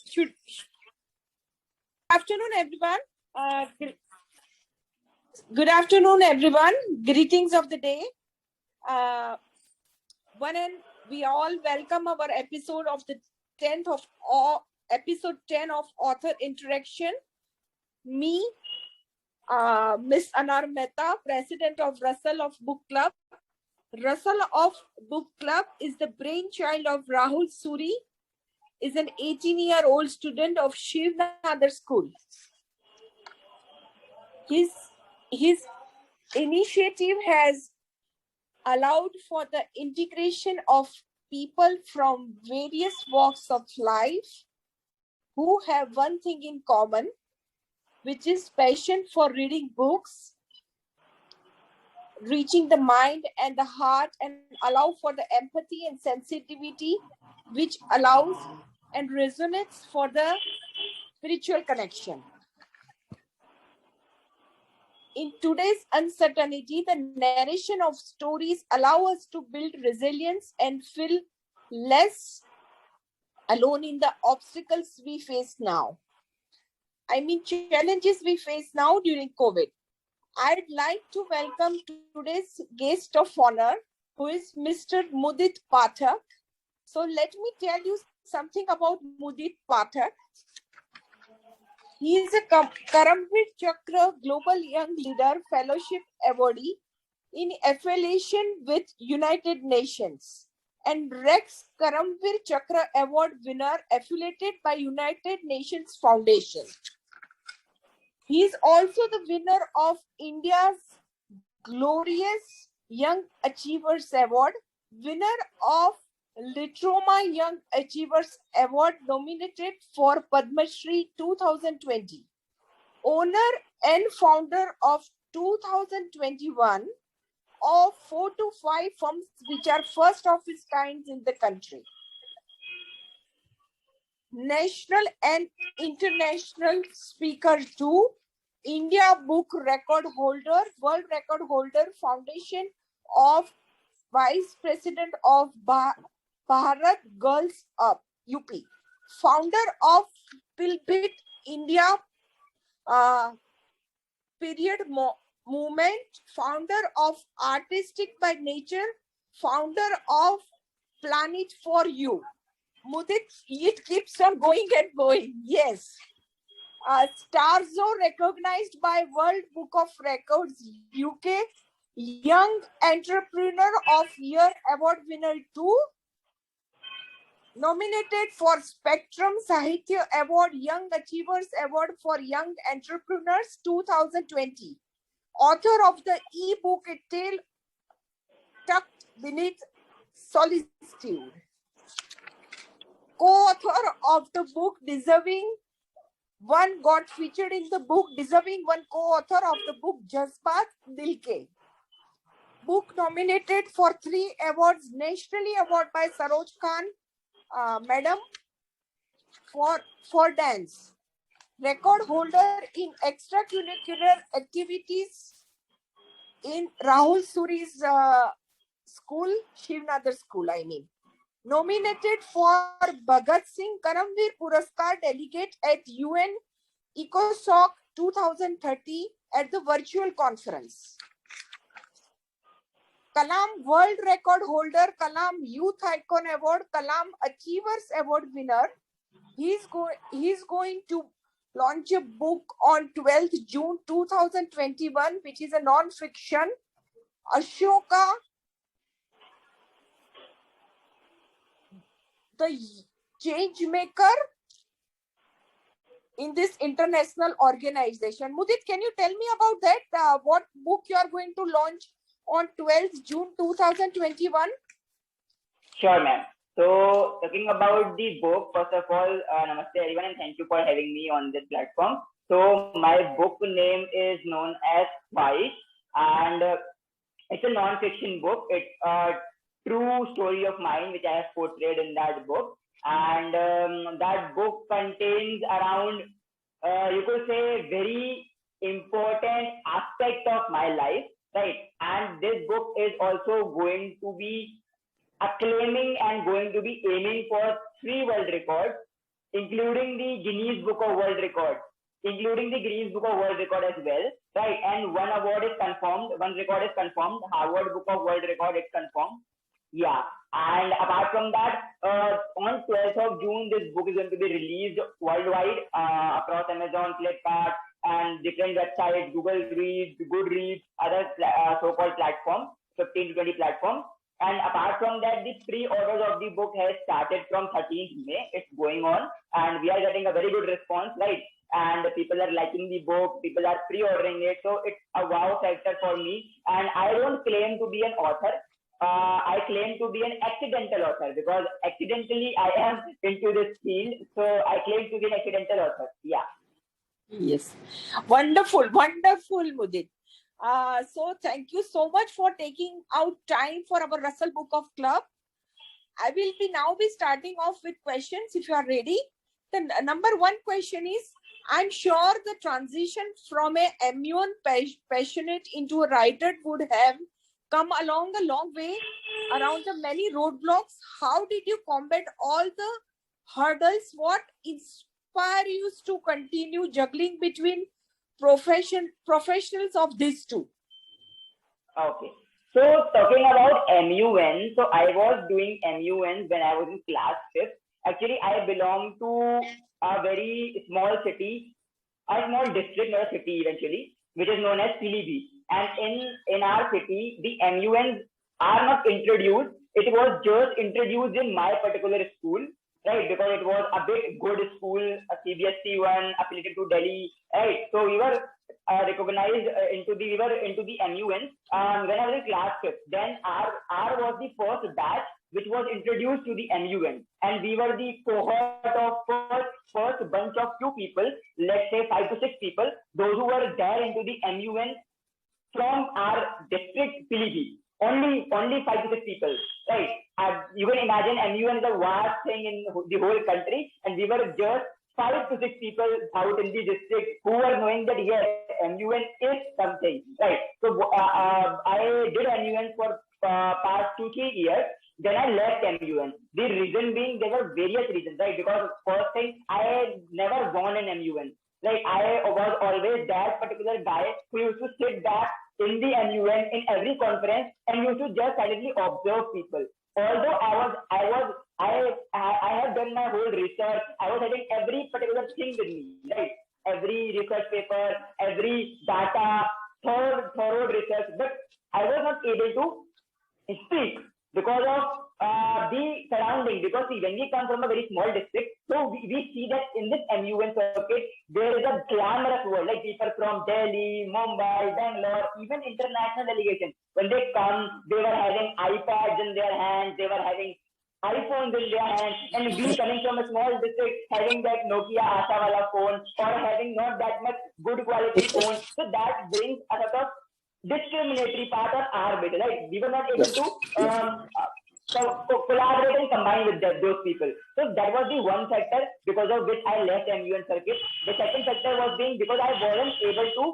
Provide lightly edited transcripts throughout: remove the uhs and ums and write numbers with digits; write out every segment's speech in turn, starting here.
Should afternoon, everyone. Good afternoon, everyone. Greetings of the day. One and we all welcome our episode of the 10th of episode 10 of Author Interaction. Me, Miss Anar Mehta, President of Russell of Book Club. Russell of Book Club is the brainchild of Rahul Suri, is an 18-year-old student of Shiv Nadar School. His initiative has allowed for the integration of people from various walks of life who have one thing in common, which is passion for reading books, reaching the mind and the heart, and allow for the empathy and sensitivity, which allows and resonates for the spiritual connection. In today's uncertainty, the narration of stories allow us to build resilience and feel less alone in the obstacles we face now. Challenges we face now during COVID. I'd like to welcome today's guest of honor, who is Mr. Mudit Pathak. So let me tell you something about Mudit Pathak. He is a Karamveer Chakra Global Young Leader Fellowship Awardee in affiliation with United Nations and Rex Karamveer Chakra Award winner affiliated by United Nations Foundation. He is also the winner of India's Glorious Young Achievers Award, winner of Litroma Young Achievers Award nominated for Padma Shri 2020, owner and founder of 2021 of 4 to 5 firms which are first of its kind in the country. National and international speaker too, India Book Record Holder, World Record Holder, Foundation of Vice President of Bharat Girls Up, UP, founder of Pilbit India period movement, founder of Artistic by Nature, founder of Planet for You. Mudit, it keeps on going and going. Yes. Starzo recognized by World Book of Records UK, Young Entrepreneur of Year Award winner 2, nominated for Spectrum Sahitya Award Young Achievers Award for Young Entrepreneurs 2020, author of the e-book A Tale Tucked Beneath Solitude, co-author of the book Deserving One, got featured in the book Deserving One, co-author of the book Jazbaat Dil Ke. Book nominated for 3 awards, nationally award by Saroj Khan Madam for dance. Record holder in extracurricular activities in Rahul Suri's school, Shiv Nadar School, Nominated for Bhagat Singh Karamveer Puraskar delegate at UN ECOSOC 2030 at the virtual conference. Kalam World Record Holder, Kalam Youth Icon Award, Kalam Achievers Award winner. He's going to launch a book on 12th June 2021, which is a non-fiction, Ashoka, the change maker in this international organization. Mudit, can you tell me about that? What book you are going to launch on 12th June 2021? Sure, ma'am. So, talking about the book, first of all, namaste everyone and thank you for having me on this platform. So, my book name is known as White, and it's a non-fiction book. It's a true story of mine which I have portrayed in that book, and that book contains around, you could say, very important aspect of my life, right? And this book is also going to be acclaiming and going to be aiming for 3 world records including the Guinness Book of World Record, including the Guinness Book of World Record as well, right? And one award is confirmed, one record is confirmed, Harvard Book of World Record is confirmed. Yeah, and apart from that, on 12th of June, this book is going to be released worldwide across Amazon, Flipkart, and different websites, Google Reads, Goodreads, other so-called platforms, 15 to 20 platforms. And apart from that, the pre-orders of the book has started from 13th May. It's going on, and we are getting a very good response, right? And people are liking the book, people are pre-ordering it. So it's a wow factor for me. And I don't claim to be an author. I claim to be an accidental author because accidentally I am into this field. So I claim to be an accidental author. Yeah. Yes. Wonderful, wonderful, Mudit. So thank you so much for taking out time for our Russell Book of Club. I will be starting off with questions if you are ready. The number one question is, I'm sure the transition from a MUN passionate into a writer would have come along a long way around the many roadblocks. How did you combat all the hurdles? What inspired you to continue juggling between professionals of these two? Okay. So talking about MUN, so I was doing MUN when I was in class 5th. Actually, I belong to a very small city, a small district, not a city eventually, which is known as Pilibhit. And in our city, the MUNs are not introduced. It was just introduced in my particular school, right? Because it was a big good school, a CBSE one, affiliated to Delhi, right? So we were recognized into the MUN. When I was in class 5th, then R was the first batch which was introduced to the MUN, and we were the cohort of first bunch of few people, let's say 5 to 6 people, those who were there into the MUN from our district Pilibhit. Only 5 to 6 people, right? You can imagine MUN is a vast thing in the whole country, and we were just 5 to 6 people out in the district who were knowing that yes, MUN is something, right? So I did MUN for past 2-3 years. Then I left MUN. The reason being, there were various reasons, right? Because first thing, I never won an MUN. Like I was always that particular guy who used to sit back in the MUN in every conference and used to just silently observe people. Although I have done my whole research. I was having every particular thing with me, right? Every research paper, every data, thorough research, but I was not able to speak because of the surrounding. Because see, when we come from a very small district, so we see that in this MUN circuit, there is a glamorous world, like people from Delhi, Mumbai, Bangalore, even international delegations. When they come, they were having iPads in their hands, they were having iPhones in their hands, and we coming from a small district having that Nokia Asawala phone or having not that much good quality phone. So that brings a sort of discriminatory part of our bit, right? We were not able to collaborate and combine with those people. So that was the one factor because of which I left MUN circuit. The second factor was being because I wasn't able to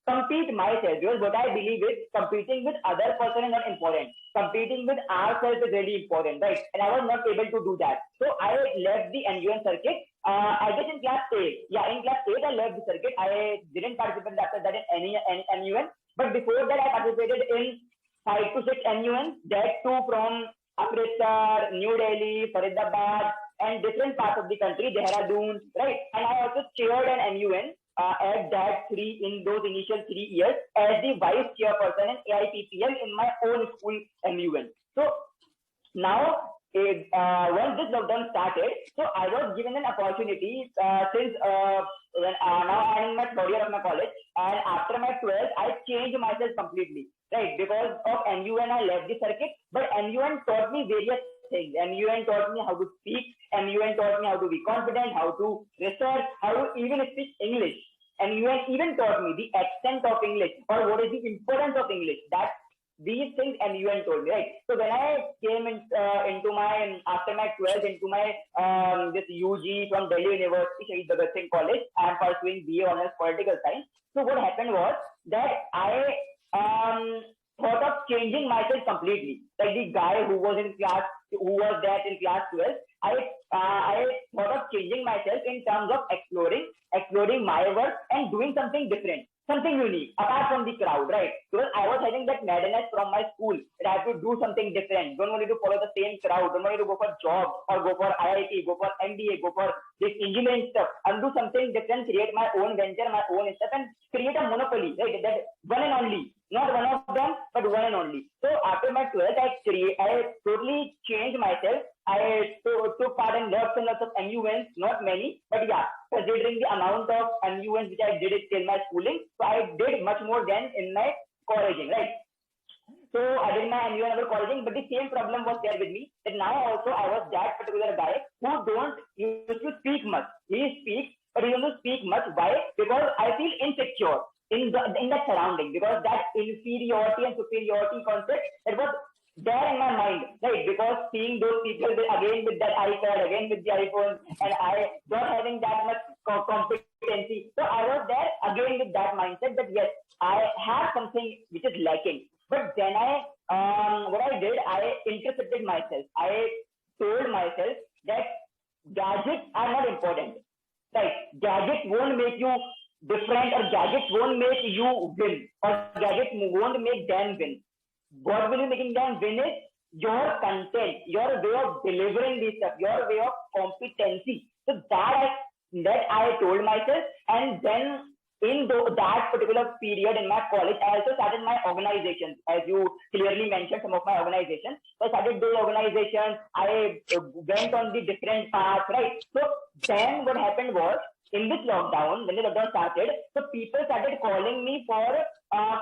compete myself, because what I believe is competing with other person is not important. Competing with ourselves is really important, right? And I was not able to do that. So I left the MUN circuit. I guess in class 8. Yeah, in class 8 I left the circuit. I didn't participate after that in any MUN. But before that I participated in 5 to 6 MUN, that too from Amritsar, New Delhi, Faridabad, and different parts of the country, Dehradun, right? And I also chaired an MUN at that in those initial 3 years as the vice chairperson in AIPPM in my own school MUN. So now, when this lockdown started, so I was given an opportunity since now I'm in my 3rd year of my college, and after my 12th, I changed myself completely, right? Because of MUN, I left the circuit, but MUN taught me various things. MUN taught me how to speak. MUN taught me how to be confident, how to research, how to even speak English. MUN even taught me the accent of English or what is the importance of English. That these things MUN told me, right? So when I came into my after my 12th into my this UG from Delhi University, Shahid Bhagat Singh College, I am pursuing BA Honors Political Science. So what happened was that I thought of changing myself completely. Like the guy who was in class, who was there in class 12, I thought of changing myself in terms of exploring my work and doing something different, something unique, apart from the crowd, right? Because I was having that madness from my school that I have to do something different. Don't want to follow the same crowd. Don't want to go for jobs or go for IIT, go for MBA, go for this engineering stuff. I'll do something different, create my own venture, my own stuff, and create a monopoly, right? That one and only. Not one of them, but one and only. So after my 12th, I totally changed myself. I took part in lots and lots of MUNs, not many, but yeah, considering the amount of MUNs which I did it in my schooling, so I did much more than in my colleging, right? So I did my MUN over colleging, but the same problem was there with me. That now also I was that particular guy who don't used to speak much. He speaks, but he doesn't speak much. Why? Because I feel insecure in that surrounding, because that inferiority and superiority concept, it was there in my mind, right? Because seeing those people again with that iPad, again with the iPhone, and I not having that much competency, so I was there again with that mindset that yes, I have something which is lacking. But then what I did, I intercepted myself. I told myself that gadgets are not important. Right? Gadgets won't make you different, or gadgets won't make you win, or gadgets won't make them win. What will be making them win is your content, your way of delivering this stuff, your way of competency. So that I told myself, and then in that particular period in my college, I also started my organizations, as you clearly mentioned some of my organizations. So I started those organizations. I went on the different paths, right? So then what happened was, in this lockdown, when the lockdown started, so people started calling me for,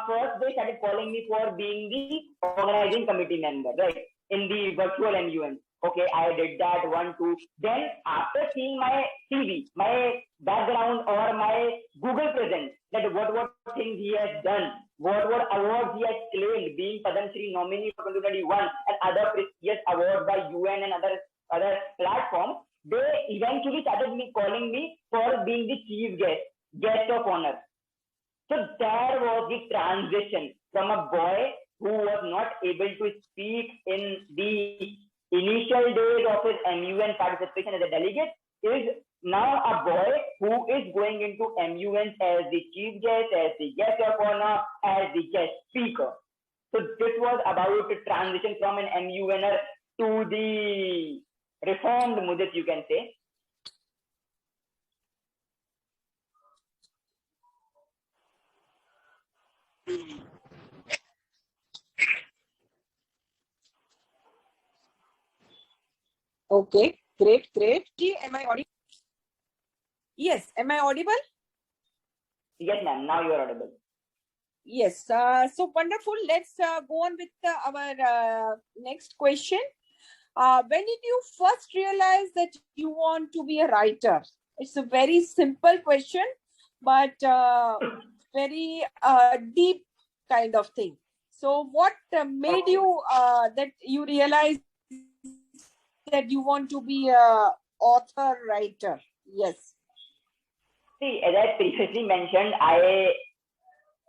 first they started calling me for being the organizing committee member, right? In the virtual MUN. Okay, I did that 1, 2. Then after seeing my CV, my background or my Google presence, that what things he has done, what awards he has claimed, being Padma Shri nominee for 2021 and other prestigious awards by UN and other platforms, they eventually started calling me for being the chief guest of honor. So there was the transition from a boy who was not able to speak in the initial days of his MUN participation as a delegate, is now a boy who is going into MUNs as the chief guest, as the guest of honor, as the guest speaker. So this was about the transition from an MUNer to the reformed Mudit, you can say. Okay, great. Am I audible? Yes, am I audible? Yes, ma'am. Now you are audible. Yes. So wonderful. Let's go on with our next question. When did you first realize that you want to be a writer? It's a very simple question, but very deep kind of thing. So what made you that you realized that you want to be a author, writer? Yes. See, as I previously mentioned, I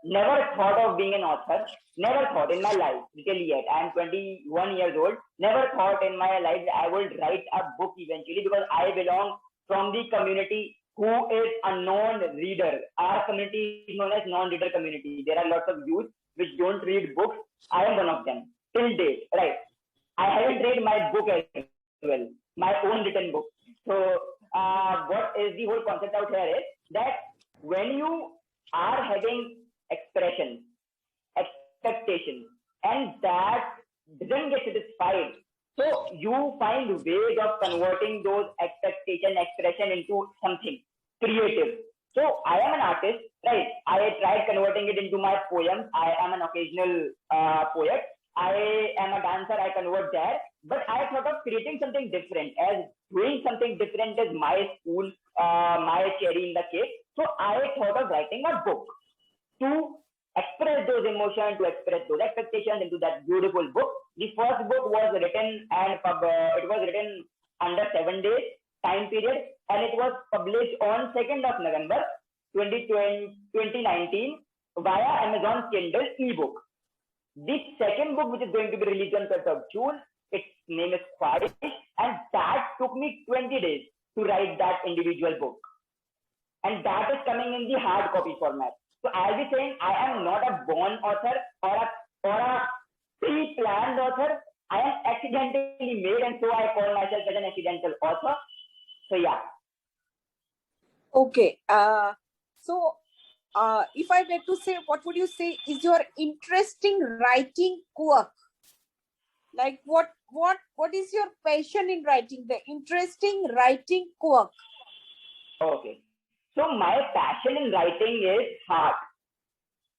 never thought of being an author. Never thought in my life till yet. I am 21 years old. Never thought in my life that I would write a book eventually, because I belong from the community who is a non-reader. Our community is known as non-reader community. There are lots of youth which don't read books. I am one of them till date. Right? I haven't read my book as well, my own written book. So what is the whole concept out here is that when you are having expression, expectation, and that doesn't get satisfied, so you find ways of converting those expectation, expression into something creative. So I am an artist, right? I tried converting it into my poems. I am an occasional poet. I am a dancer. I convert that. But I thought of creating something different, as doing something different is my school, my cherry in the cake. So I thought of writing a book to express those emotions, to express those expectations into that beautiful book. The first book was written and it was written under 7 days time period, and it was published on 2nd of November 2019 via Amazon Kindle ebook. The second book, which is going to be released on 5th of June, its name is Khwahish, and that took me 20 days to write that individual book. And that is coming in the hard copy format. So I'll be saying I am not a born author or a pre-planned author. I am accidentally made, and so I call myself as an accidental author. So yeah. Okay. If I were to say, what would you say is your interesting writing quirk? Like what is your passion in writing? The interesting writing quirk. Okay. So my passion in writing is heart.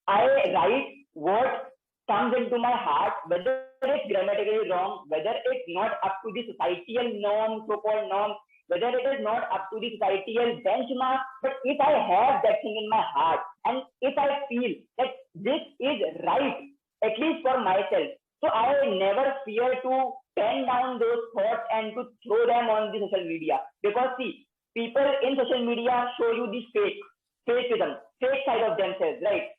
I write what comes into my heart, whether it's grammatically wrong, whether it's not up to the societal norm, so-called norm, whether it is not up to the societal benchmark, but if I have that thing in my heart, and if I feel that this is right, at least for myself, so I never fear to pen down those thoughts and to throw them on the social media. Because see, people in social media show you the fakeism, fake side of themselves, right?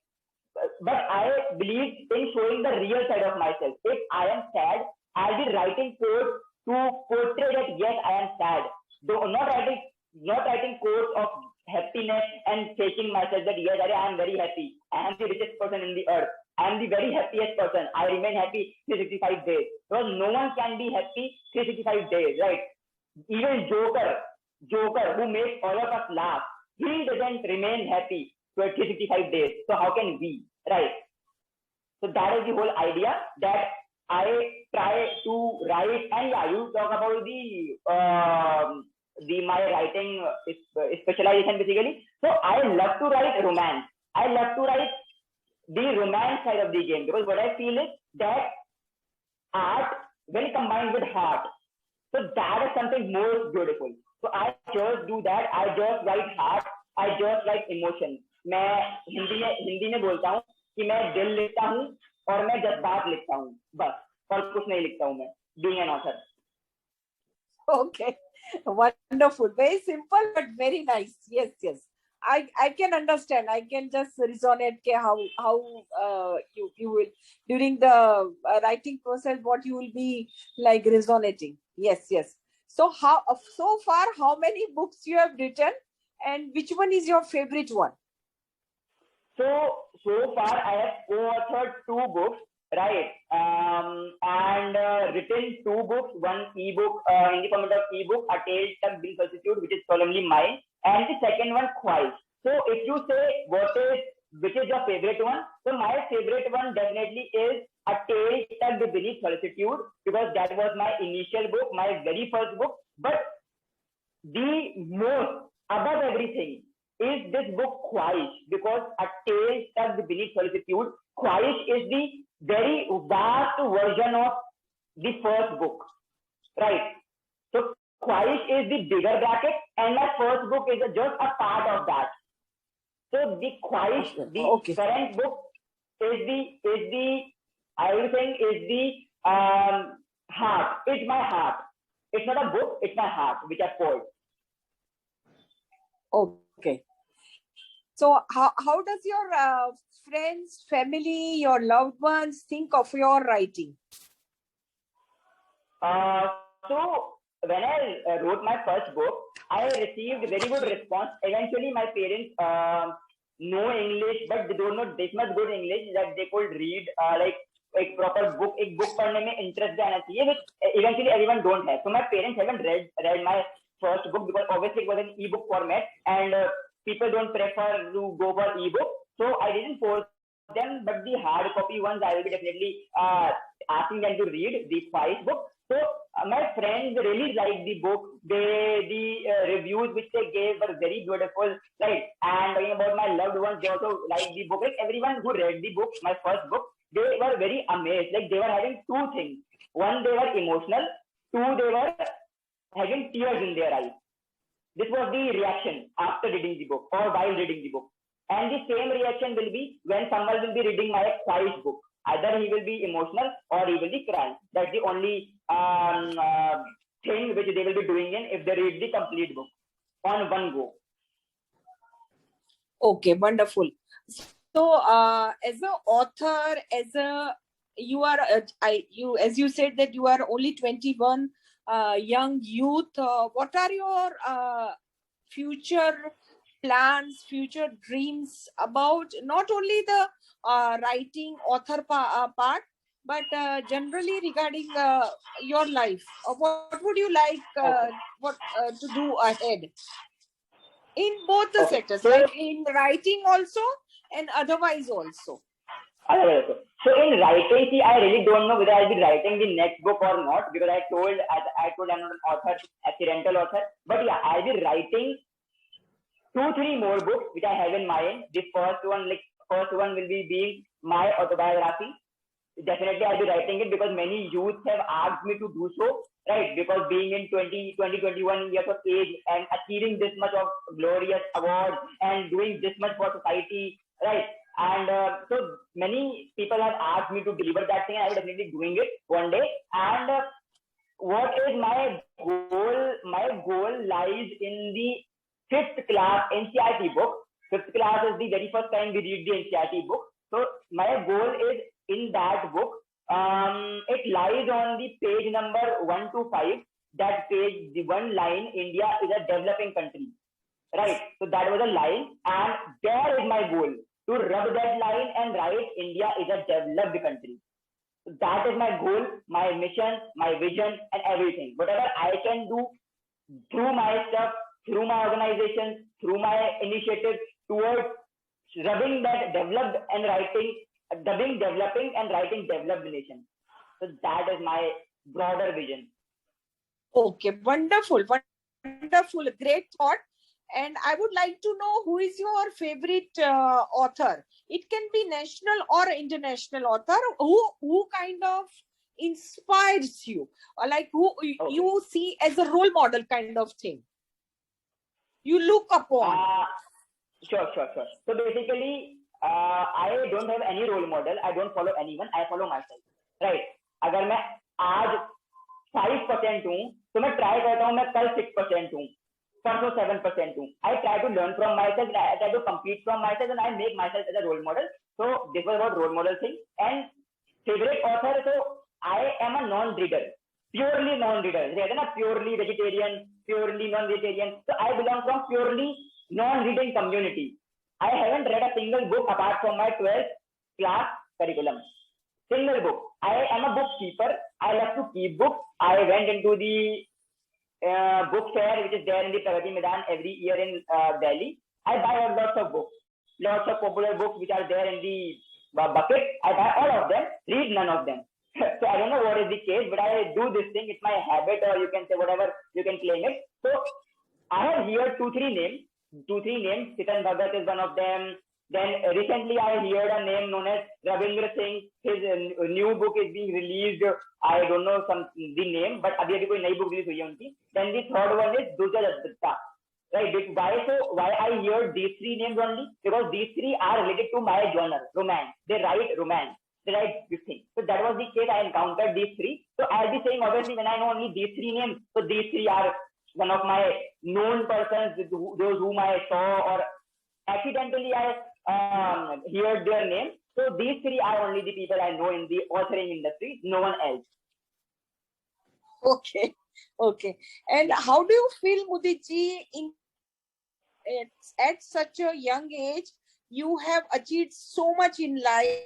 But I believe in showing the real side of myself. If I am sad, I'll be writing quotes to portray that yes, I am sad. Though not writing quotes of happiness and faking myself that yes, I am very happy. I am the richest person in the earth. I am the very happiest person. I remain happy 365 days. Because no one can be happy 365 days, right? Even Joker, who makes all of us laugh, he doesn't remain happy for 365 days. So how can we, right? So that is the whole idea that I try to write. And yeah, you talk about my writing specialization basically. So I love to write romance. I love to write the romance side of the game, because what I feel is that art, when combined with heart, so that is something more beautiful. So I just do that. I just write heart. I just write emotion. मैं हिंदी में बोलता हूँ कि मैं दिल लिखता हूँ और मैं जज्बात लिखता हूँ, बस, और कुछ नहीं लिखता हूँ मैं, being an author. Okay, wonderful. Very simple but very nice. Yes. I can understand. I can just resonate how you will during the writing process, what you will be like resonating. Yes. So so far how many books you have written, and which one is your favorite one? So far I have co-authored 2 books, right? And written 2 books, one ebook in the format of ebook, A Tale Tucked in Solitude, which is solemnly mine, and the second one, Khwahish. So if you say which is your favorite one, so my favorite one definitely is A Tale Tucked Beneath Solitude, because that was my initial book, my very first book. But the most above everything is this book Khwahish, because A Tale Tucked Beneath Solitude, Khwahish is the very vast version of the first book, right? So Khwahish is the bigger bracket, and my first book is just a part of that. So the Khwahish, the current book is the I will say is the heart. It's my heart. It's not a book. It's my heart, which I poured. Okay. So how does your friends, family, your loved ones think of your writing? So when I wrote my first book, I received very good response. Eventually, my parents know English, but they don't know this much good English that they could read like proper book. एक book पढ़ने में interest भी आना चाहिए, which eventually everyone don't have. So my parents haven't read my first book, because obviously it was an ebook format, and people don't prefer to go for ebook. So I didn't force them, but the hard copy ones I will be definitely asking them to read the Khwahish book. So my friends really liked the book. The reviews which they gave were very beautiful, right? And talking about my loved ones, they also liked the book. Like everyone who read the book, my first book, they were very amazed. Like they were having 2 things. One, they were emotional. 2, they were having tears in their eyes. This was the reaction after reading the book or while reading the book. And the same reaction will be when someone will be reading my Khwahish book. Either he will be emotional or he will be crying. That's the only thing which they will be doing if they read the complete book on one go. Okay, wonderful. So as an author, as a you are, as you said that you are only 21, young youth. What are your future plans, future dreams about not only the writing author part, but generally regarding your life? What would you like to do ahead in both the Okay. sectors, So, like in writing also and otherwise also? so in writing, see, I really don't know whether I'll be writing the next book or not, because I told I'm not an author, accidental author. But yeah, I'll be writing 2-3 more books which I have in mind. The first one will be being my autobiography. Definitely I'll be writing it because many youths have asked me to do so, right? Because being in 21 years of age and achieving this much of glorious award and doing this much for society, right? And so many people have asked me to deliver that thing. I will definitely doing it one day. And what is my goal? My goal lies in the 5th class NCERT book. 5th class is the very first time we read the NCERT book. So my goal is in that book. It lies on the page number 1 to 5. That page, the one line, India is a developing country, right? So that was a line, and there is my goal, to rub that line and write India is a developed country. So that is my goal, my mission, my vision, and everything. Whatever I can do through my stuff, through my organization, through my initiative towards rubbing that developed and writing, developing and writing developed nation. So that is my broader vision. Okay, wonderful, wonderful, great thought. And I would like to know who is your favorite author. It can be national or international author. Who kind of inspires you, or like who you see as a role model kind of thing you look upon? Sure. So basically, I don't have any role model. I don't follow anyone. I follow myself. Right? अगर मैं आज 5% हूँ, तो मैं try करता हूँ मैं कल 6% हूँ, परसों 7% हूँ. I try to learn from myself. I try to compete from myself, and I make myself as a role model. So this was about role model thing. And favorite author, so I am a non-reader, purely non-reader. कहते हैं ना, purely vegetarian, purely non-vegetarian. So I belong from purely non-reading community. I haven't read a single book apart from my 12th class curriculum. Single book. I am a bookkeeper. I love to keep books. I went into the book fair which is there in the Pragati Maidan every year in Delhi. I buy lots of books, lots of popular books which are there in the bucket. I buy all of them, read none of them. So I don't know what is the case, but I do this thing. It's my habit, or you can say whatever, you can claim it. So I have here 2-3 names. Chetan Bhagat is one of them. Then recently I heard a name known as Ravindra Singh. His new book is being released. I don't know the name, but abhi koi nayi book release hui hai unki. Then the third one is Durga Datta. Right? Why I heard these 3 names only? Because these 3 are related to my genre, romance. They write romance. They write this thing. So that was the case. I encountered these 3. So I'll be saying obviously when I know only these 3 names. So these 3 are one of my known persons, those whom I saw or accidentally I heard their name. So these 3 are only the people I know in the authoring industry, no one else. Okay. And how do you feel, Mudit ji, at such a young age, you have achieved so much in life,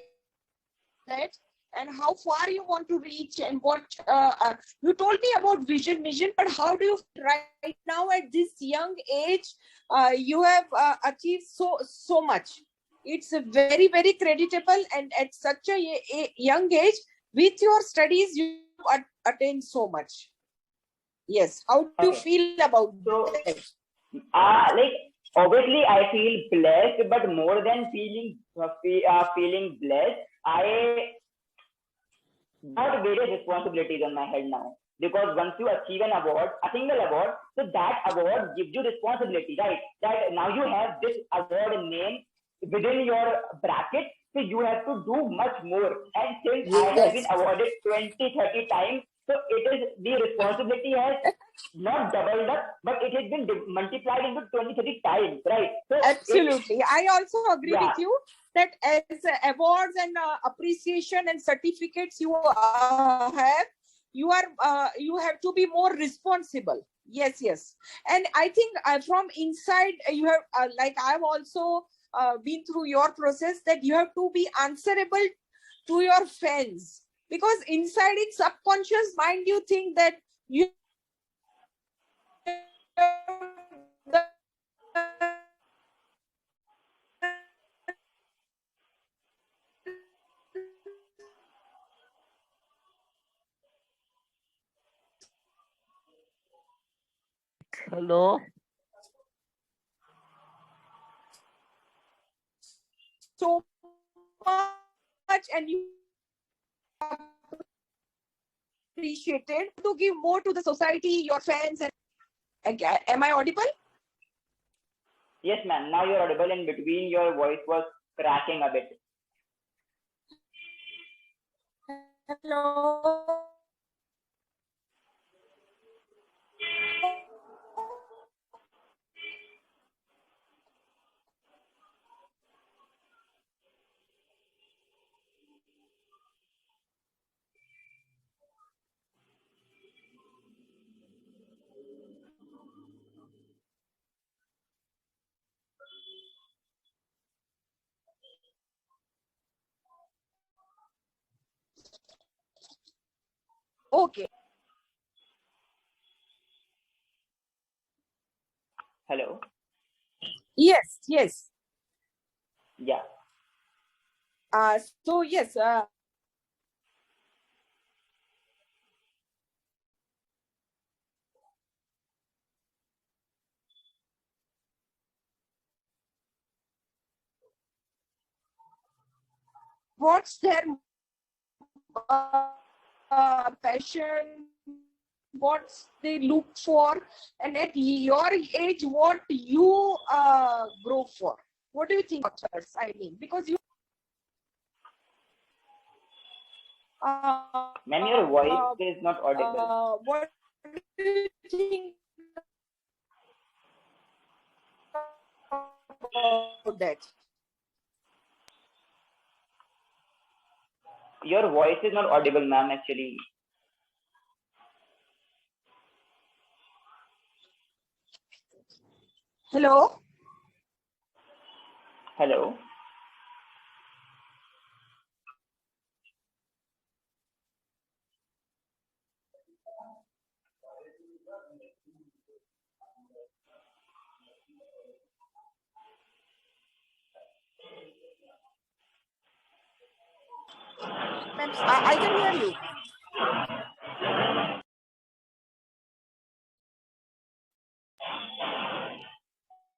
right? And how far you want to reach, and what you told me about vision, but how do you right now at this young age you have achieved so much? It's very, very creditable, and at such a young age with your studies you attained so much. Yes, how do you feel about that? Like obviously I feel blessed, but more than feeling blessed, I got various responsibilities on my head now. Because once you achieve an award, a single award, so that award gives you responsibility, right? That now you have this award name within your bracket, so you have to do much more. And since I have been awarded 20-30 times, so it is the responsibility has not doubled up, but it has been multiplied into 20-30 times, right? So absolutely, I also agree Yeah. with you that as awards and appreciation and certificates you have, you have to be more responsible. Yes, yes. And I think from inside you have like I've also been through your process, that you have to be answerable to your fans, because inside in subconscious mind you think that you Hello. so much and you appreciated to give more to the society, your fans. And am I audible? Yes, ma'am. Now you're audible. In between, your voice was cracking a bit. Hello. Okay. Hello. Yes, yes. Yeah. So yes, what's their passion, what they look for, and at your age, what you grow for. What do you think, authors? I mean, because you. Ma'am, your voice is not audible. What do you think about that? Your voice is not audible, ma'am, actually. Hello? Hello. Ma'am, I can hear you.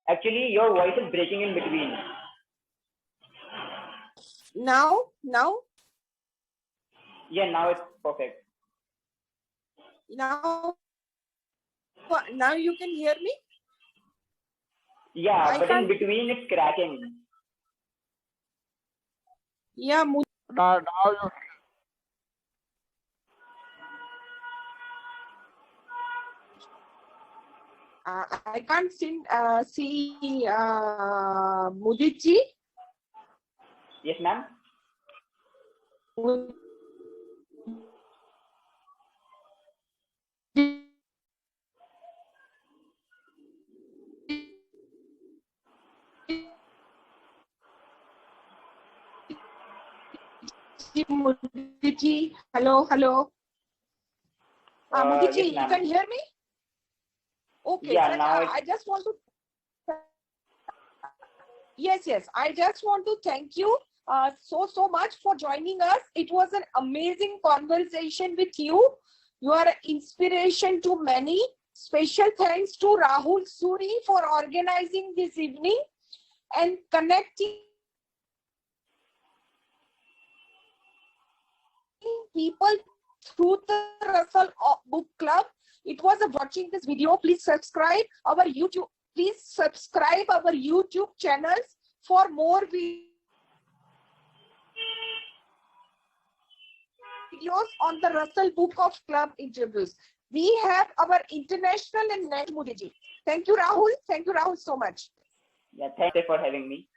Actually, your voice is breaking in between. Now? Yeah, now it's perfect. Now you can hear me? Yeah, but in between it's cracking. Yeah, Now you. I can't see Mudit ji. Yes, ma'am. Mudit ji, hello. Mudit ji, Yes, you can hear me? Okay, yeah, sir, now I just want to. Yes, I just want to thank you so much for joining us. It was an amazing conversation with you. You are an inspiration to many. Special thanks to Rahul Suri for organizing this evening and connecting people through the Russell Book Club. It was a watching this video. Please subscribe our YouTube. Please subscribe our YouTube channels for more videos on the Russell Book of Club interviews. we have our international and Nand Modi ji. Thank you, Rahul. Thank you, Rahul, so much. Yeah, thank you for having me.